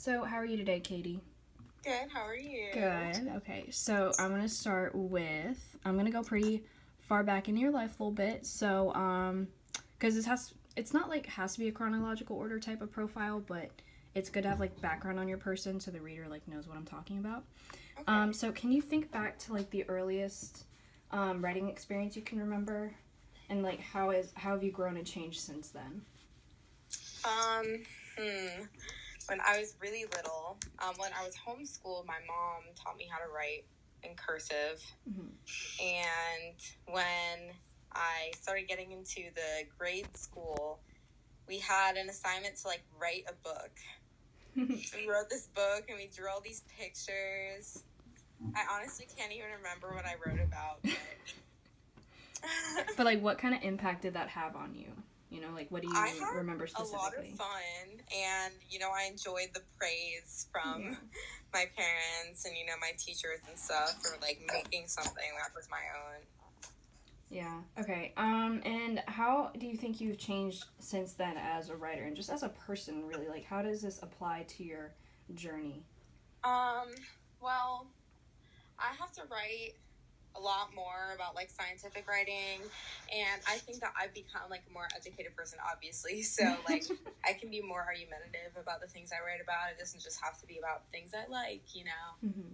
So, how are you today, Caity? Good, how are you? Good. Okay, so I'm gonna start with I'm gonna go pretty far back in your life a little bit. So, because it's not like has to be a chronological order type of profile, but it's good to have like background on your person so the reader like knows what I'm talking about. Okay. So can you think back to like the earliest writing experience you can remember, and like how have you grown and changed since then? Um, when I was really little, when I was homeschooled, my mom taught me how to write in cursive. And when I started getting into the grade school, we had an assignment to like write a book. So we wrote this book and we drew all these pictures. I honestly can't even remember what I wrote about, but But like, what kind of impact did that have on you? Like what do you I had remember a lot of specifically? fun, and I enjoyed the praise from my parents and my teachers and stuff for like making something that was my own. Yeah. Okay. And how do you think you've changed since then as a writer and just as a person, really? Like, how does this apply to your journey? Well, I have to write a lot more about like scientific writing, and I think that I've become like a more educated person, obviously. So like I can be more argumentative about the things I write about. It doesn't just have to be about things I like.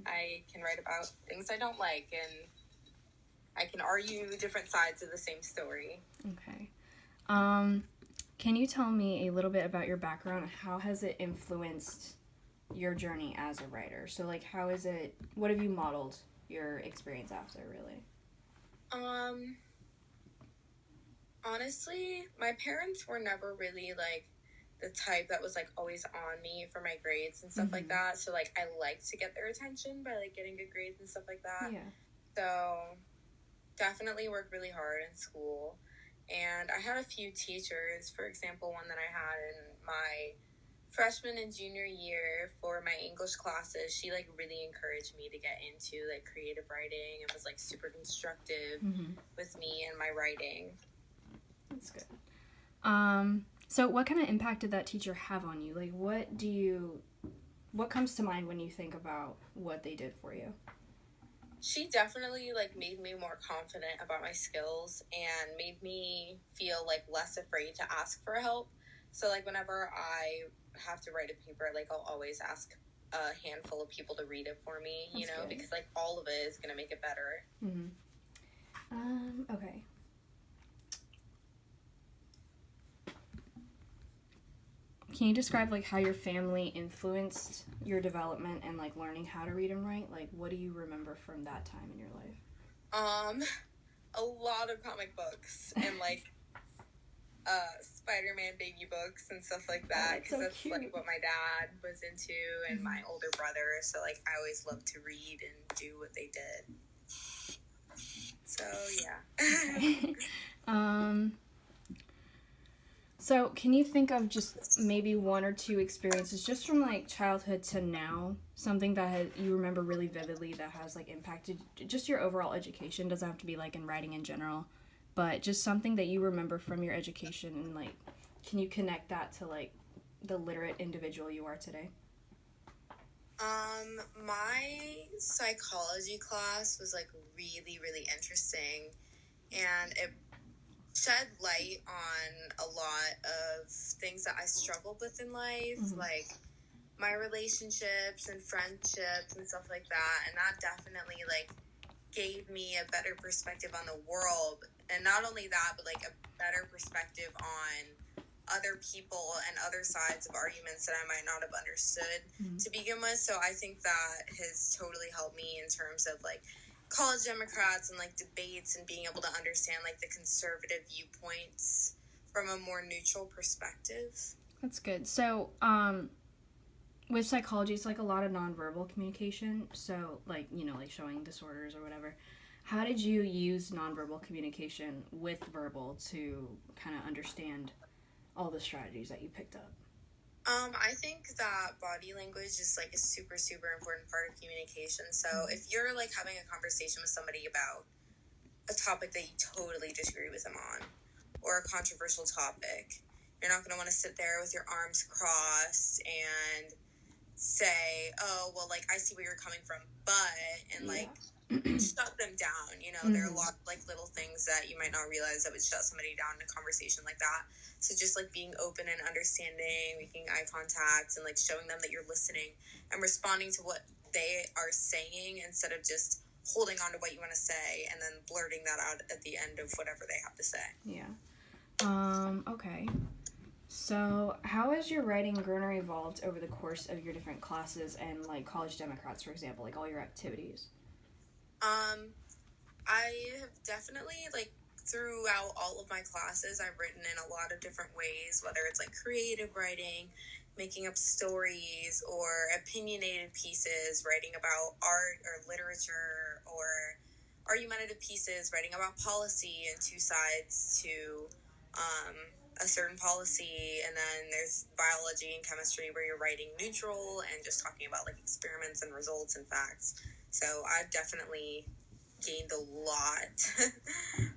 I can write about things I don't like, and I can argue different sides of the same story. Okay. Um, can you tell me a little bit about your background? How has it influenced your journey as a writer? So, like, what have you modeled your experience after, really? Um, Honestly, my parents were never really like the type that was like always on me for my grades and stuff like that. So like I like to get their attention by like getting good grades and stuff like that. Yeah. So definitely worked really hard in school. And I had a few teachers, for example, one that I had in my freshman and junior year for my English classes. She like really encouraged me to get into like creative writing and was like super constructive with me and my writing. That's good. So what kind of impact did that teacher have on you? Like, what comes to mind when you think about what they did for you? She definitely like made me more confident about my skills and made me feel like less afraid to ask for help. So like whenever I have to write a paper, like I'll always ask a handful of people to read it for me, That's good. because like all of it is going to make it better. Okay. Can you describe like how your family influenced your development and like learning how to read and write? Like, what do you remember from that time in your life? A lot of comic books and like Spider-Man baby books and stuff like that, because that's cute. like what my dad was into and my older brother. So like I always loved to read and do what they did. So yeah. Okay. So can you think of just maybe one or two experiences just from like childhood to now, something that you remember really vividly that has like impacted just your overall education? Doesn't have to be like in writing in general, but just something that you remember from your education, and like can you connect that to like the literate individual you are today? My psychology class was like really, really interesting, and it shed light on a lot of things that I struggled with in life, like my relationships and friendships and stuff like that. And that definitely like gave me a better perspective on the world. And not only that, but like a better perspective on other people and other sides of arguments that I might not have understood to begin with. So I think that has totally helped me in terms of like college Democrats and like debates and being able to understand like the conservative viewpoints from a more neutral perspective. That's good. So, with psychology, it's like a lot of nonverbal communication. So, like, like showing disorders or whatever. How did you use nonverbal communication with verbal to kind of understand all the strategies that you picked up? I think that body language is like a super, super important part of communication. So if you're like having a conversation with somebody about a topic that you totally disagree with them on, or a controversial topic, you're not going to want to sit there with your arms crossed and say, oh, well, like, I see where you're coming from, and Yeah. like, shut them down. You know, there are a lot of like little things that you might not realize that would shut somebody down in a conversation like that. So just like being open and understanding, making eye contact, and like showing them that you're listening and responding to what they are saying instead of just holding on to what you want to say and then blurting that out at the end of whatever they have to say. Yeah. Okay. So, how has your writing grown or evolved over the course of your different classes and, like, college Democrats, for example, like all your activities? I have definitely, like, throughout all of my classes, I've written in a lot of different ways, whether it's like creative writing, making up stories, or opinionated pieces, writing about art or literature, or argumentative pieces, writing about policy and two sides to um, a certain policy. And then there's biology and chemistry where you're writing neutral and just talking about like experiments and results and facts. So I've definitely gained a lot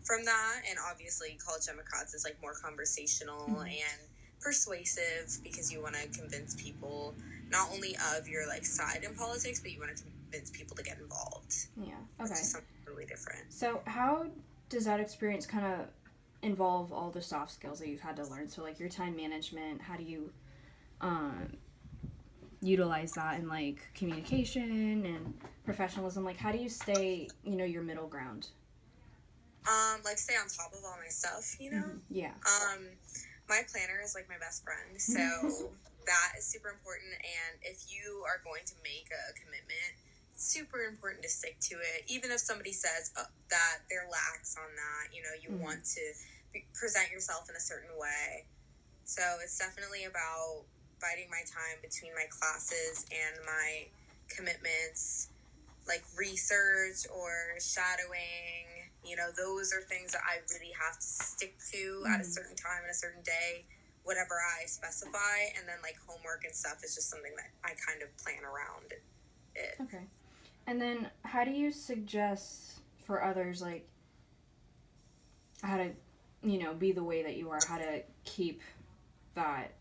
from that. And obviously college democrats is like more conversational and persuasive because you want to convince people not only of your like side in politics, but you want to convince people to get involved. Yeah. Okay. Which is something really different. So, how does that experience kind of involve all the soft skills that you've had to learn? So, like your time management, how do you utilize that in like communication and professionalism? Like, how do you stay, your middle ground? Like stay on top of all my stuff, you know? Yeah. My planner is like my best friend, so that is super important. And if you are going to make a commitment, it's super important to stick to it. Even if somebody says that they're lax on that, you want to present yourself in a certain way. So it's definitely about biding my time between my classes and my commitments, like research or shadowing. Those are things that I really have to stick to at a certain time and a certain day, whatever I specify. And then like homework and stuff is just something that I kind of plan around it. Okay. And then how do you suggest for others, like, how to, be the way that you are, how to keep that,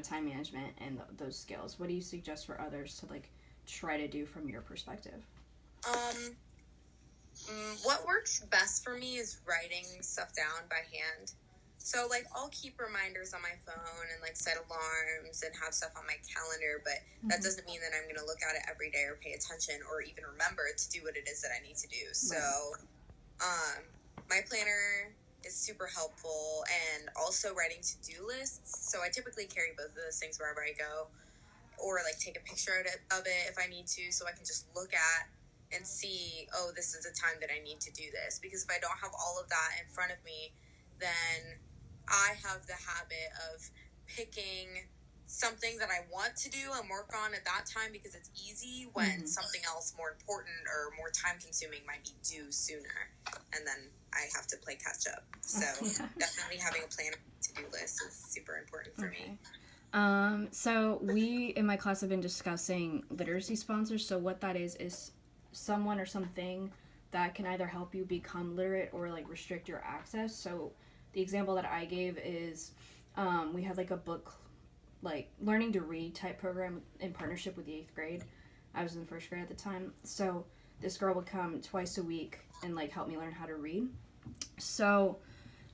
time management and those skills? What do you suggest for others to, like, try to do from your perspective? What works best for me is writing stuff down by hand. So, like, I'll keep reminders on my phone and, like, set alarms and have stuff on my calendar, but that doesn't mean that I'm going to look at it every day or pay attention or even remember to do what it is that I need to do. So, my planner is super helpful, and also writing to-do lists. So I typically carry both of those things wherever I go, or, like, take a picture of it if I need to, so I can just look at and see, oh, this is a time that I need to do this. Because if I don't have all of that in front of me, then I have the habit of picking something that I want to do and work on at that time because it's easy, when something else more important or more time consuming might be due sooner, and then I have to play catch up. So definitely having a plan to-do list is super important for me. So we in my class have been discussing literacy sponsors. So what that is someone or something that can either help you become literate or like restrict your access. So the example that I gave is we had like a book, like learning to read type program in partnership with the 8th grade. I was in 1st grade at the time. So this girl would come twice a week and like help me learn how to read. So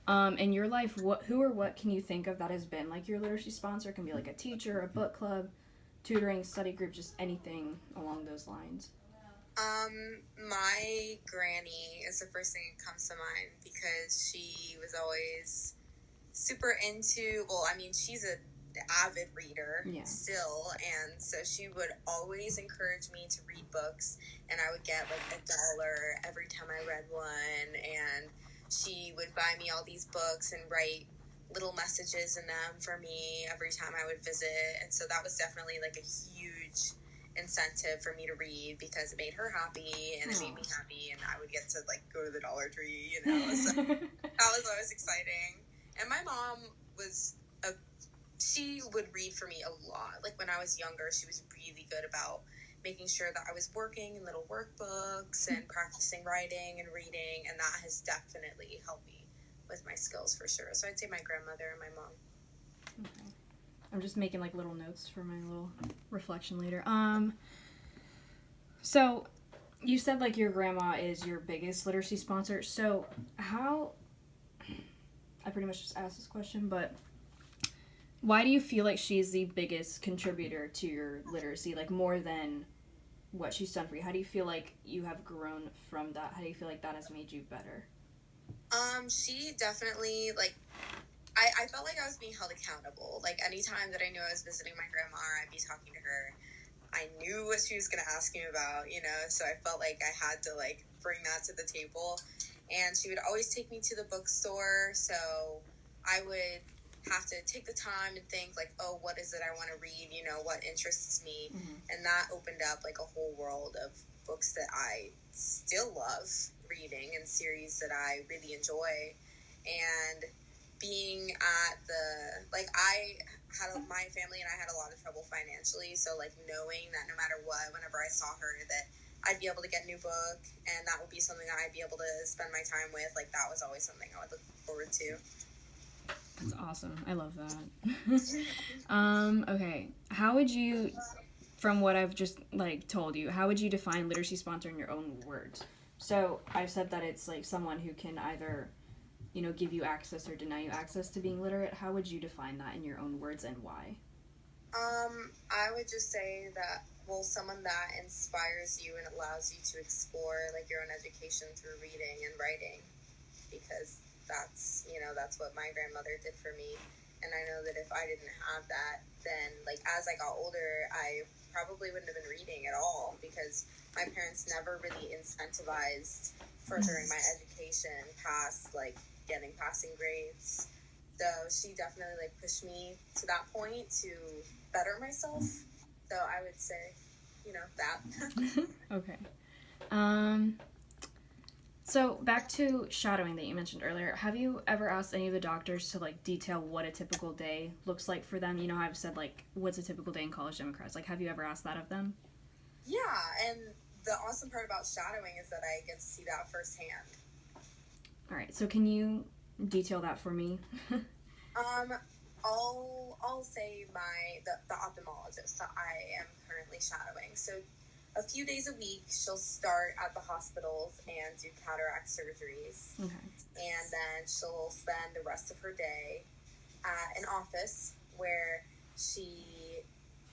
in your life, who or what can you think of that has been like your literacy sponsor? It can be like a teacher, a book club, tutoring, study group, just anything along those lines. My granny is the first thing that comes to mind because she was always super into, she's an avid reader still, and so she would always encourage me to read books, and I would get like $1 every time I read one, and she would buy me all these books and write little messages in them for me every time I would visit. And so that was definitely like a huge incentive for me to read because it made her happy and it made me happy, and I would get to like go to the Dollar Tree, so that was always exciting. And my mom she would read for me a lot. Like when I was younger, she was really good about making sure that I was working in little workbooks and practicing writing and reading, and that has definitely helped me with my skills for sure. So I'd say my grandmother and my mom. I'm just making like little notes for my little reflection later. So you said like your grandma is your biggest literacy sponsor. So how, I pretty much just asked this question, but why do you feel like she's the biggest contributor to your literacy, like more than what she's done for you? How do you feel like you have grown from that? How do you feel like that has made you better? She definitely, like, I felt like I was being held accountable. Like, anytime that I knew I was visiting my grandma or I'd be talking to her, I knew what she was going to ask me about, you know, so I felt like I had to, like, bring that to the table. And she would always take me to the bookstore, so I would have to take the time and think, like, oh, what is it I want to read, you know, what interests me, and that opened up, like, a whole world of books that I still love reading and series that I really enjoy. And being at the, like, my family and I had a lot of trouble financially, so like knowing that no matter what, whenever I saw her, that I'd be able to get a new book and that would be something that I'd be able to spend my time with, like that was always something I would look forward to. That's awesome. I love that. Okay. How would you, from what I've just like told you, how would you define literacy sponsor in your own words? So I've said that it's like someone who can either, you know, give you access or deny you access to being literate. How would you define that in your own words and why? I would just say that, well, someone that inspires you and allows you to explore like your own education through reading and writing, because that's what my grandmother did for me. And I know that if I didn't have that, then like as I got older, I probably wouldn't have been reading at all, because my parents never really incentivized furthering my education past like getting passing grades. So she definitely like pushed me to that point to better myself. So I would say, that. Okay. So back to shadowing that you mentioned earlier. Have you ever asked any of the doctors to like detail what a typical day looks like for them? You know how I've said like, what's a typical day in College Democrats? Like, have you ever asked that of them? Yeah, and the awesome part about shadowing is that I get to see that firsthand. All right. So can you detail that for me? I'll say the ophthalmologist that I am currently shadowing. So a few days a week, she'll start at the hospitals and do cataract surgeries. Okay. And then she'll spend the rest of her day at an office where she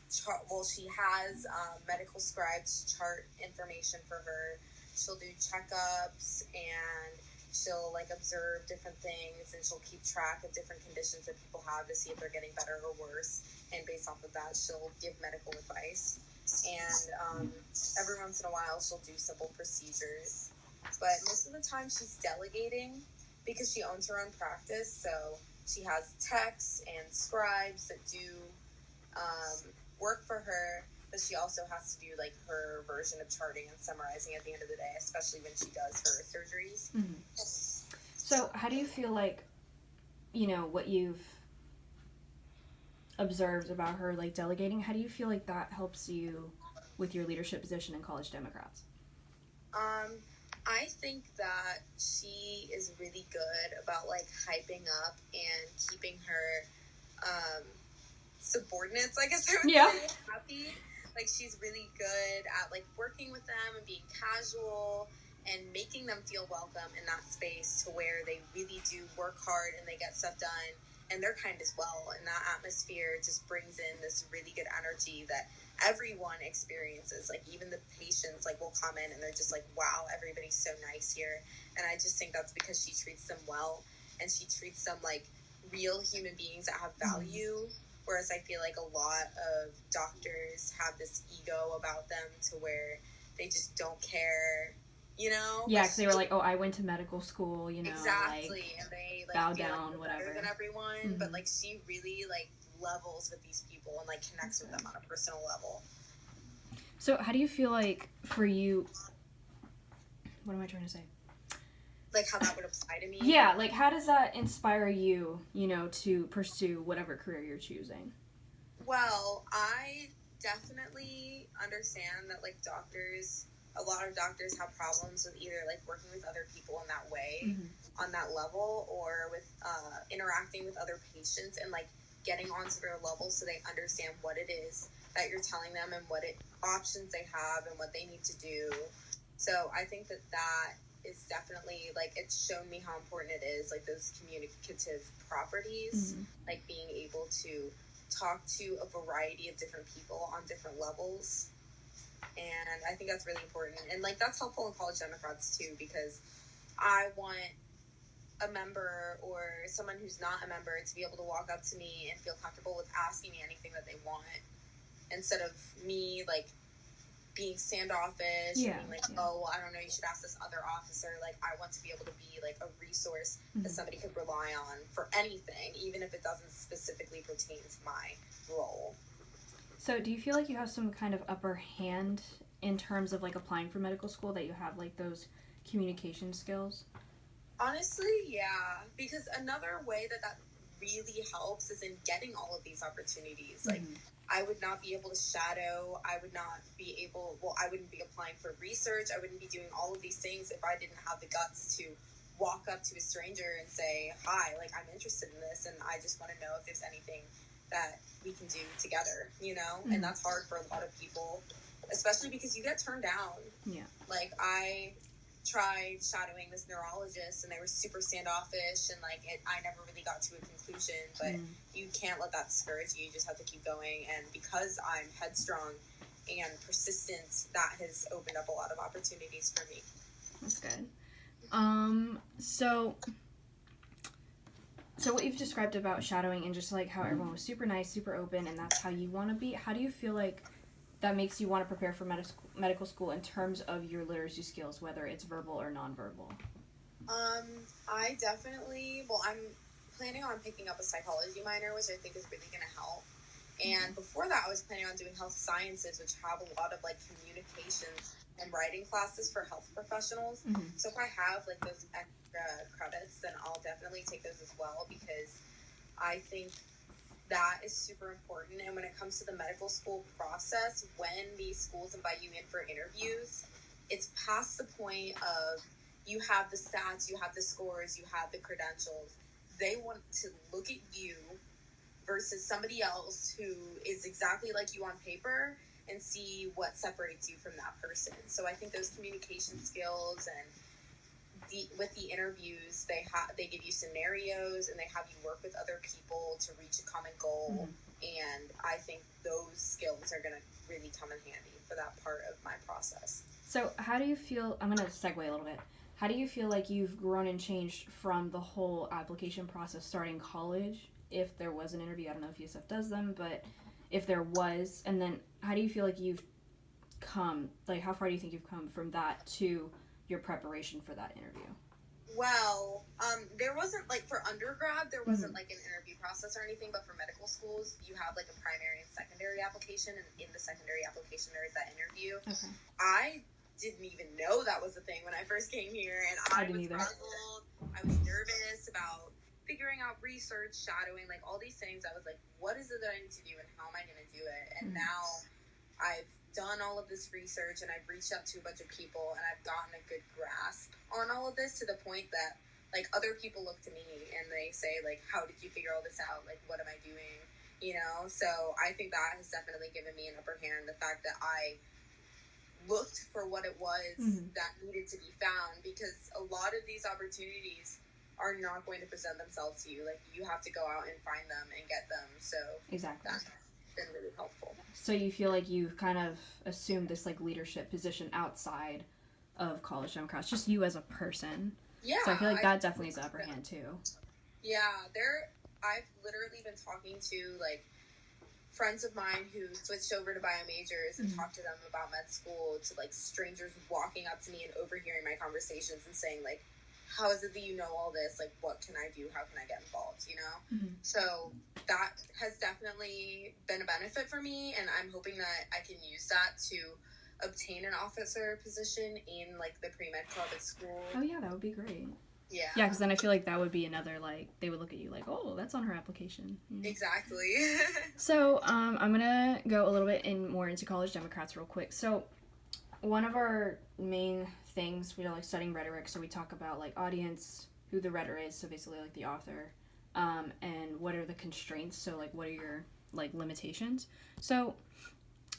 has medical scribes chart information for her. She'll do checkups and she'll like observe different things, and she'll keep track of different conditions that people have to see if they're getting better or worse. And based off of that, she'll give medical advice. And every once in a while, she'll do simple procedures. But most of the time, she's delegating because she owns her own practice. So she has techs and scribes that do work for her, but she also has to do like her version of charting and summarizing at the end of the day, especially when she does her surgeries. Mm-hmm. So how do you feel like, you know, what you've observed about her like delegating, how do you feel like that helps you with your leadership position in College Democrats? I think that she is really good about like hyping up and keeping her subordinates, I guess I would say, happy. Like she's really good at like working with them and being casual and making them feel welcome in that space, to where they really do work hard and they get stuff done, and they're kind as well. And that atmosphere just brings in this really good energy that everyone experiences. Like even the patients like will come in and they're just like, wow, everybody's so nice here. And I just think that's because she treats them well, and she treats them like real human beings that have value. Whereas I feel like a lot of doctors have this ego about them to where they just don't care, you know? Yeah, because they were like, oh, I went to medical school, you know. Exactly, like, and they like bow feel down, like whatever. better than everyone. But like she really like levels with these people and like connects with them on a personal level. So how do you feel like for you, what am I trying to say? Like how that would apply to me? Yeah, like how does that inspire you, you know, to pursue whatever career you're choosing? Well, I definitely understand that like a lot of doctors have problems with either like working with other people in that way, on that level, or with interacting with other patients. And like getting onto their level so they understand what it is that you're telling them and what options they have and what they need to do. So I think that is definitely, like, it's shown me how important it is, like, those communicative properties, like being able to talk to a variety of different people on different levels. And I think that's really important. And, like, that's helpful in college Democrats, too, because I want a member or someone who's not a member to be able to walk up to me and feel comfortable with asking me anything that they want, instead of me, like, being standoffish and being like, oh, well, I don't know, you should ask this other officer. Like, I want to be able to be, like, a resource that somebody could rely on for anything, even if it doesn't specifically pertain to my role. So do you feel like you have some kind of upper hand in terms of, like, applying for medical school, that you have, like, those communication skills? Honestly, yeah. Because another way that really helps is in getting all of these opportunities. Like, I would not be able to shadow. I wouldn't be applying for research. I wouldn't be doing all of these things if I didn't have the guts to walk up to a stranger and say, hi, like, I'm interested in this, and I just want to know if there's anything that we can do together, you know? And that's hard for a lot of people, especially because you get turned down. Yeah. Like, I tried shadowing this neurologist, and they were super standoffish, and, like, I never really got to a conclusion, but you can't let that discourage you. You just have to keep going, and because I'm headstrong and persistent, that has opened up a lot of opportunities for me. That's good. So what you've described about shadowing and just, like, how everyone was super nice, super open, and that's how you want to be, how do you feel like that makes you want to prepare for medical school in terms of your literacy skills, whether it's verbal or nonverbal? I definitely, I'm planning on picking up a psychology minor, which I think is really going to help. And before that, I was planning on doing health sciences, which have a lot of, like, communications and writing classes for health professionals. So if I have, like, those extra credits, then I'll definitely take those as well, because I think that is super important. And when it comes to the medical school process, when these schools invite you in for interviews, it's past the point of you have the stats, you have the scores, you have the credentials. They want to look at you versus somebody else who is exactly like you on paper and see what separates you from that person. So I think those communication skills, and with the interviews, they give you scenarios and they have you work with other people to reach a common goal. And I think those skills are going to really come in handy for that part of my process. So how do you feel, I'm going to segue a little bit, how do you feel like you've grown and changed from the whole application process starting college, if there was an interview? I don't know if USF does them, but if there was, and then how do you feel like you've come, like, how far do you think you've come from that to your preparation for that interview? Well, there wasn't, like, for undergrad, there wasn't, like, an interview process or anything, but for medical schools, you have, like, a primary and secondary application, and in the secondary application, there is that interview. Okay. I didn't even know that was a thing when I first came here, and I was puzzled. I was nervous about figuring out research, shadowing, like, all these things. I was like, what is it that I need to do, and how am I going to do it? And now I've done all of this research, and I've reached out to a bunch of people, and I've gotten a good grasp on all of this, to the point that, like, other people look to me and they say, like, how did you figure all this out? Like, what am I doing? You know? So I think that has definitely given me an upper hand, the fact that I looked for what it was that needed to be found, because a lot of these opportunities are not going to present themselves to you. Like, you have to go out and find them and get them. So exactly. That's been really helpful. So you feel like you've kind of assumed this, like, leadership position outside of college Democrats, just you as a person. Yeah. So I feel like that definitely is the upper hand too. Yeah, I've literally been talking to, like, friends of mine who switched over to bio majors and talked to them about med school, to, like, strangers walking up to me and overhearing my conversations and saying, like, how is it that you know all this? Like, what can I do? How can I get involved, you know? So that has definitely been a benefit for me, and I'm hoping that I can use that to obtain an officer position in, like, the pre-med club at school. Oh, yeah, that would be great. Yeah. Yeah, because then I feel like that would be another, like, they would look at you like, oh, that's on her application. Exactly. So, I'm going to go a little bit more into college Democrats real quick. So, one of our main things, we are, like, studying rhetoric, so we talk about, like, audience, who the rhetor is, so basically, like, the author, and what are the constraints. So like what are your like limitations. So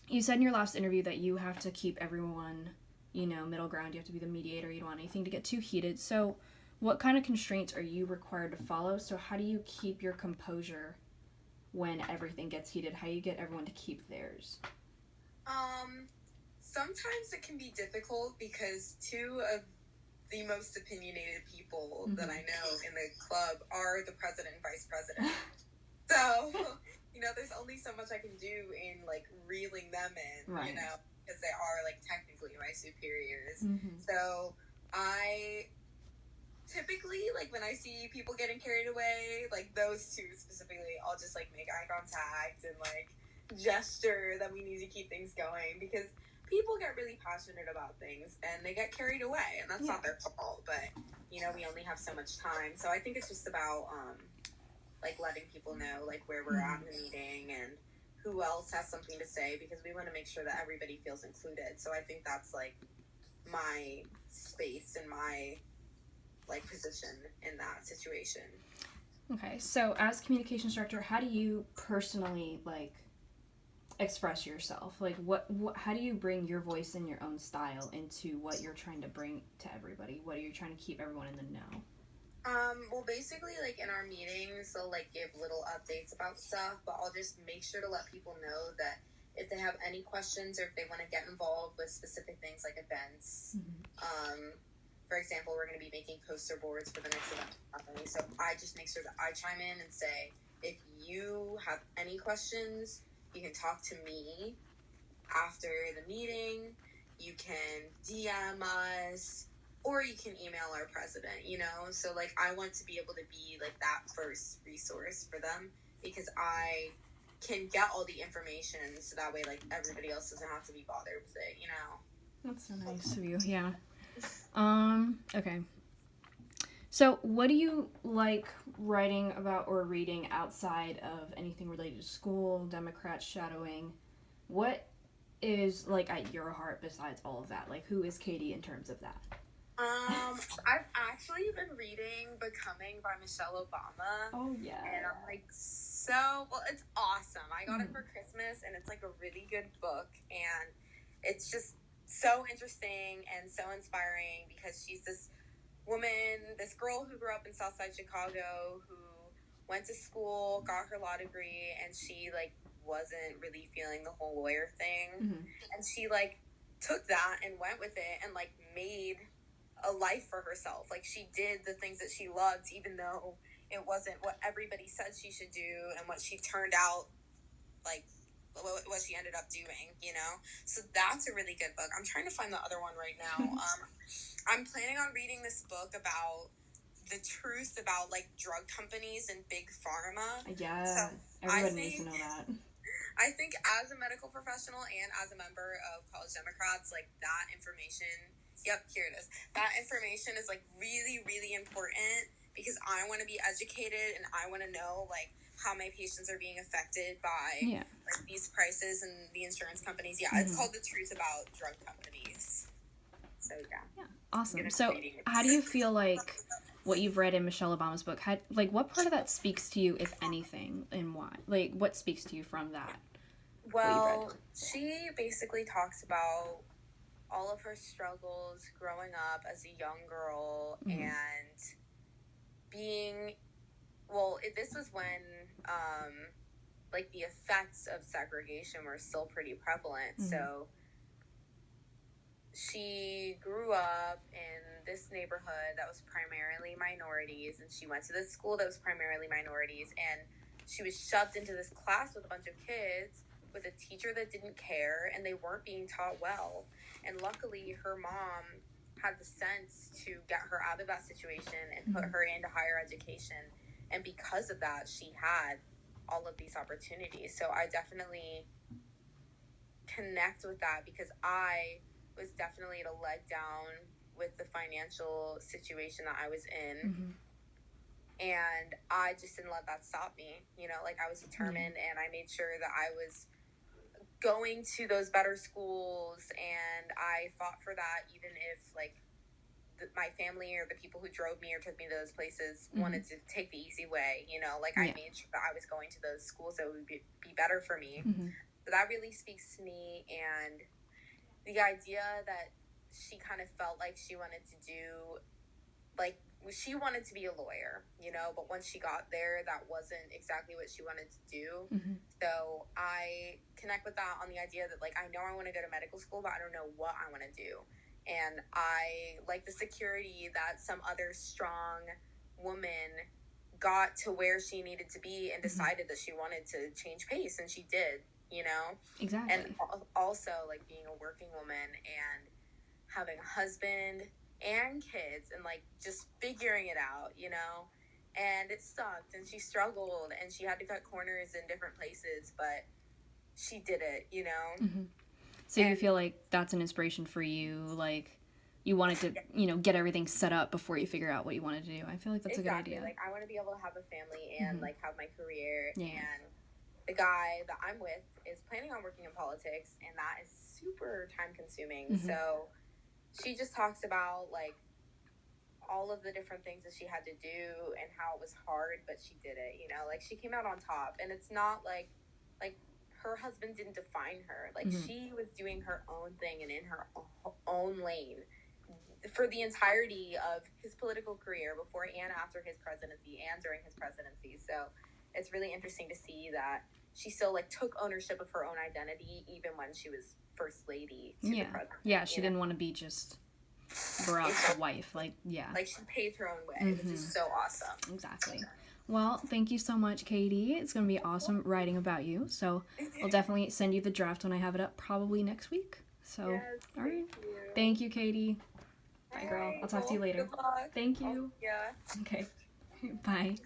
you said in your last interview that you have to keep everyone, middle ground. You have to be the mediator. You don't want anything to get too heated. So what kind of constraints are you required to follow? So how do you keep your composure when everything gets heated? How do you get everyone to keep theirs? Sometimes it can be difficult because two of the most opinionated people that I know in the club are the president and vice president. So, there's only so much I can do in like reeling them in, right. Because they are like technically my superiors. Mm-hmm. So I typically, like, when I see people getting carried away, like those two specifically, I'll just like make eye contact and like gesture that we need to keep things going, because people get really passionate about things and they get carried away, and that's not their fault, but we only have so much time. So I think it's just about like letting people know like where we're at in the meeting and who else has something to say, because we want to make sure that everybody feels included. So I think that's like my space and my like position in that situation. Okay, so as communications director, how do you personally like express yourself? Like what how do you bring your voice and your own style into what you're trying to bring to everybody? What are you trying to keep everyone in the know? Well, basically, like in our meetings, they'll like give little updates about stuff, but I'll just make sure to let people know that if they have any questions or if they want to get involved with specific things like events, for example, we're going to be making poster boards for the next event company. So I just make sure that I chime in and say, if you have any questions, you can talk to me after the meeting. You can DM us, or you can email our president, So, like, I want to be able to be, like, that first resource for them, because I can get all the information, so that way, like, everybody else doesn't have to be bothered with it, That's so nice of you, yeah. Okay. So, what do you like writing about or reading outside of anything related to school, Democrats, shadowing? What is like at your heart besides all of that? Like, who is Caity in terms of that? I've actually been reading Becoming by Michelle Obama. Oh, yeah. And I'm like, it's awesome. I got it for Christmas, and it's like a really good book, and it's just so interesting and so inspiring, because she's this woman, this girl who grew up in Southside Chicago, who went to school, got her law degree, and she like wasn't really feeling the whole lawyer thing. And she like took that and went with it and like made a life for herself. Like, she did the things that she loved, even though it wasn't what everybody said she should do and what she turned out like what she ended up doing, So that's a really good book. I'm trying to find the other one right now. I'm planning on reading this book about the truth about like drug companies and big pharma. Yeah, so everyone needs to know that. I think as a medical professional and as a member of College Democrats, like that information, here it is. That information is like really, really important, because I want to be educated and I want to know like how my patients are being affected by like these prices and the insurance companies. It's called The Truth About Drug Companies. So yeah, awesome. So how do you feel like what you've read in Michelle Obama's book, what part of that speaks to you, if anything, and why? Like, what speaks to you from that? Well, she basically talks about all of her struggles growing up as a young girl and being, this was when like the effects of segregation were still pretty prevalent. So she grew up in this neighborhood that was primarily minorities, and she went to this school that was primarily minorities, and she was shoved into this class with a bunch of kids with a teacher that didn't care, and they weren't being taught well. And luckily, her mom had the sense to get her out of that situation and put her into higher education. And because of that, she had all of these opportunities. So I definitely connect with that, because I was definitely at a letdown with the financial situation that I was in. And I just didn't let that stop me. Like, I was determined, and I made sure that I was going to those better schools, and I fought for that, even if like my family or the people who drove me or took me to those places Mhm. wanted to take the easy way, you know, like Yeah. I made sure that I was going to those schools that would be better for me. Mm-hmm. So that really speaks to me. And the idea that she kind of felt like she wanted to do, like, she wanted to be a lawyer, you know, but once she got there, that wasn't exactly what she wanted to do. Mm-hmm. So I connect with that on the idea that, like, I know I want to go to medical school, but I don't know what I want to do. And I like the security that some other strong woman got to where she needed to be and decided that she wanted to change pace, and she did, you know? Exactly. And also, like, being a working woman and having a husband and kids and, like, just figuring it out, you know? And it sucked, and she struggled, and she had to cut corners in different places, but she did it, you know? Mm-hmm. So you feel like that's an inspiration for you, like you wanted to, you know, get everything set up before you figure out what you wanted to do. I feel like that's a good idea. Like, I want to be able to have a family and like have my career. Yeah. And the guy that I'm with is planning on working in politics, and that is super time consuming. So she just talks about, like, all of the different things that she had to do and how it was hard, but she did it, you know? Like, she came out on top, and it's not like her husband didn't define her. Like, she was doing her own thing and in her own lane for the entirety of his political career, before and after his presidency and during his presidency. So it's really interesting to see that she still, like, took ownership of her own identity even when she was first lady to the president. Yeah, she didn't want to be just Barack's wife. Like, yeah. Like, she paved her own way, which is so awesome. Exactly. Well, thank you so much, Caity. It's going to be awesome writing about you. So I'll definitely send you the draft when I have it up, probably next week. So, yes, all right. Thank you, Caity. Bye, girl. I'll talk to you later. Good luck. Thank you. Yeah. Okay. Bye.